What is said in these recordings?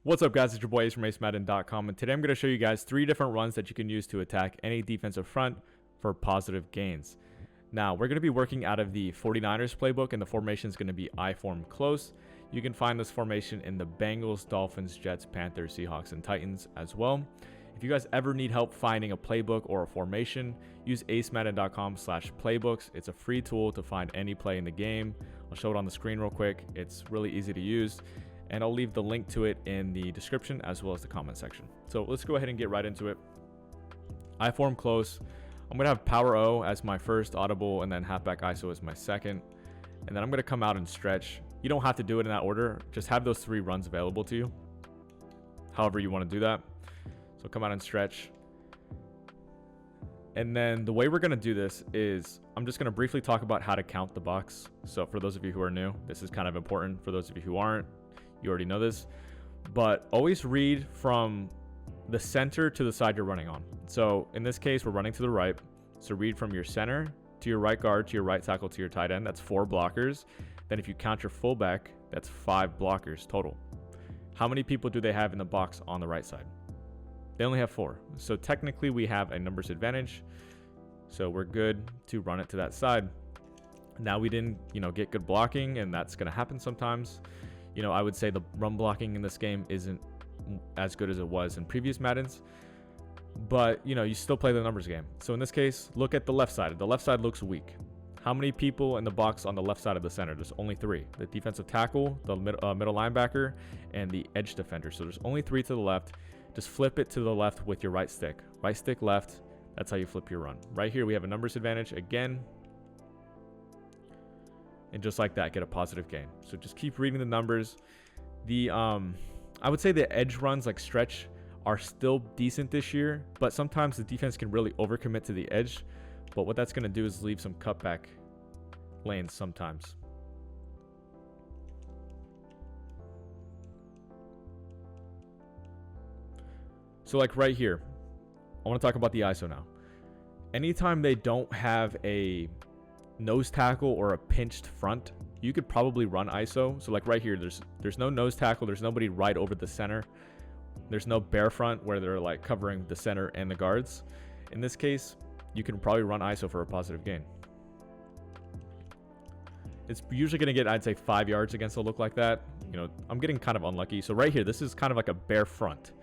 What's up, guys? It's your boy Ace from AceMadden.com, and today I'm going to show you guys 3 different runs that you can use to attack any defensive front for positive gains. Now, we're going to be working out of the 49ers playbook, and the formation is going to be IForm close. You can find this formation in the Bengals, Dolphins, Jets, Panthers, Seahawks, and Titans as well. If you guys ever need help finding a playbook or a formation, use acemadden.com/playbooks. It's a free tool to find any play in the game. I'll show it on the screen real quick. It's really easy to use, and I'll leave the link to it in the description as well as the comment section. So let's go ahead and get right into it. IForm close. I'm going to have power O as my first audible, and then halfback ISO as my second. And then I'm going to come out and stretch. You don't have to do it in that order. Just have those 3 runs available to you, however you want to do that. So come out and stretch. And then the way we're going to do this is I'm just going to briefly talk about how to count the box. So for those of you who are new, this is kind of important. For those of you who aren't, you already know this. But always read from the center to the side you're running on. So in this case, we're running to the right. So read from your center to your right guard to your right tackle to your tight end. That's 4 blockers. Then if you count your fullback, that's 5 blockers total. How many people do they have in the box on the right side? They only have 4. So technically we have a numbers advantage. So we're good to run it to that side. Now we didn't, get good blocking, and that's going to happen sometimes. I would say the run blocking in this game isn't as good as it was in previous Maddens, but you still play the numbers game. So in this case, look at the left side. The left side looks weak. How many people in the box on the left side of the center? There's only 3. The defensive tackle, the middle linebacker, and the edge defender. So there's only 3 to the left. Just flip it to the left with your right stick. Right stick left. That's how you flip your run. Right here we have a numbers advantage again. And just like that, get a positive gain. So just keep reading the numbers. I would say the edge runs like stretch are still decent this year, but sometimes the defense can really overcommit to the edge. But what that's going to do is leave some cutback lanes sometimes. So like right here, I want to talk about the ISO now. Anytime they don't have a nose tackle or a pinched front, you could probably run ISO. So like right here, there's no nose tackle. There's nobody right over the center. There's no bare front where they're like covering the center and the guards. In this case, you can probably run ISO for a positive gain. It's usually going to get, I'd say, 5 yards against a look like that. I'm getting kind of unlucky. So right here, this is kind of like a bare front.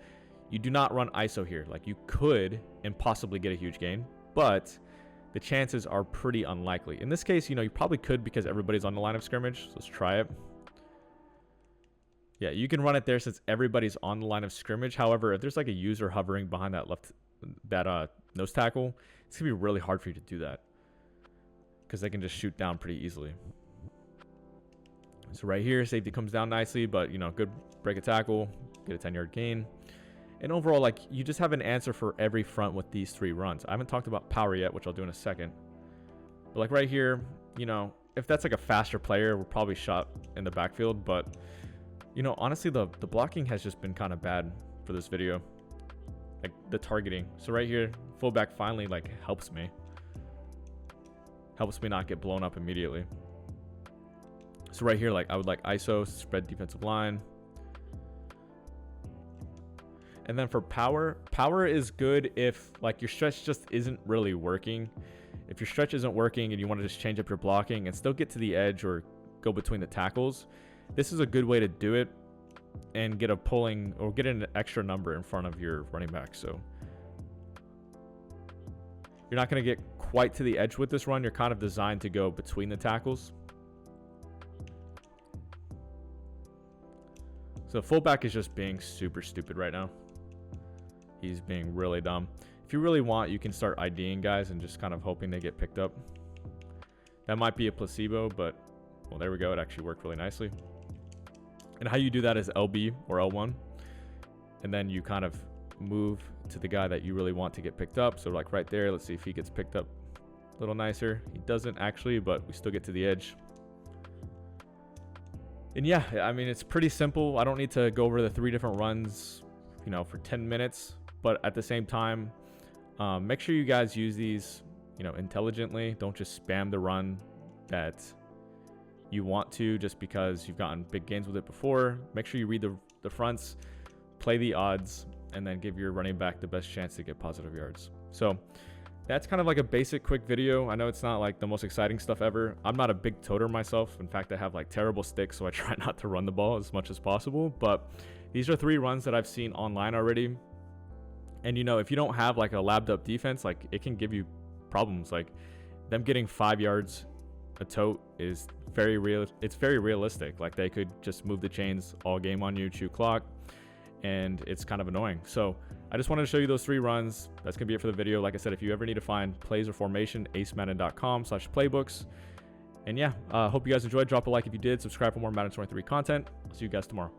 You do not run ISO here. Like you could and possibly get a huge gain, but the chances are pretty unlikely. In this case, you probably could because everybody's on the line of scrimmage. So let's try it. Yeah, you can run it there since everybody's on the line of scrimmage. However, if there's like a user hovering behind that nose tackle, it's gonna be really hard for you to do that because they can just shoot down pretty easily. So right here, safety comes down nicely, but good break a tackle, get a 10-yard gain. And overall, like you just have an answer for every front with these 3 runs. I haven't talked about power yet, which I'll do in a second. But like right here, if that's like a faster player, we're probably shot in the backfield. But honestly, the blocking has just been kind of bad for this video. Like the targeting. So right here, fullback finally like helps me not get blown up immediately. So right here, like I would like ISO, spread defensive line. And then for power is good if like your stretch just isn't really working. If your stretch isn't working and you want to just change up your blocking and still get to the edge or go between the tackles, this is a good way to do it and get a pulling or get an extra number in front of your running back. So you're not going to get quite to the edge with this run. You're kind of designed to go between the tackles. So fullback is just being super stupid right now. He's being really dumb. If you really want, you can start IDing guys and just kind of hoping they get picked up. That might be a placebo, but well, there we go. It actually worked really nicely. And how you do that is LB or L1. And then you kind of move to the guy that you really want to get picked up. So like right there, let's see if he gets picked up a little nicer. He doesn't actually, but we still get to the edge. And yeah, I mean, it's pretty simple. I don't need to go over the 3 different runs, for 10 minutes. But at the same time, make sure you guys use these, intelligently. Don't just spam the run that you want to just because you've gotten big gains with it before. Make sure you read the fronts. play the odds, and then give your running back the best chance to get positive yards. So that's kind of like a basic quick video. I know it's not like the most exciting stuff ever. I'm not a big toter myself. In fact, I have like terrible sticks, so I try not to run the ball as much as possible. But these are 3 runs that I've seen online already. And if you don't have like a labbed up defense, like it can give you problems. Like them getting 5 yards a tote is very real. It's very realistic. Like they could just move the chains all game on you, chew clock, and it's kind of annoying. So I just wanted to show you those 3 runs. That's gonna be it for the video. Like I said, if you ever need to find plays or formation, acemadden.com/playbooks. And yeah, hope you guys enjoyed. Drop a like if you did. Subscribe for more Madden 23 content. I'll see you guys tomorrow.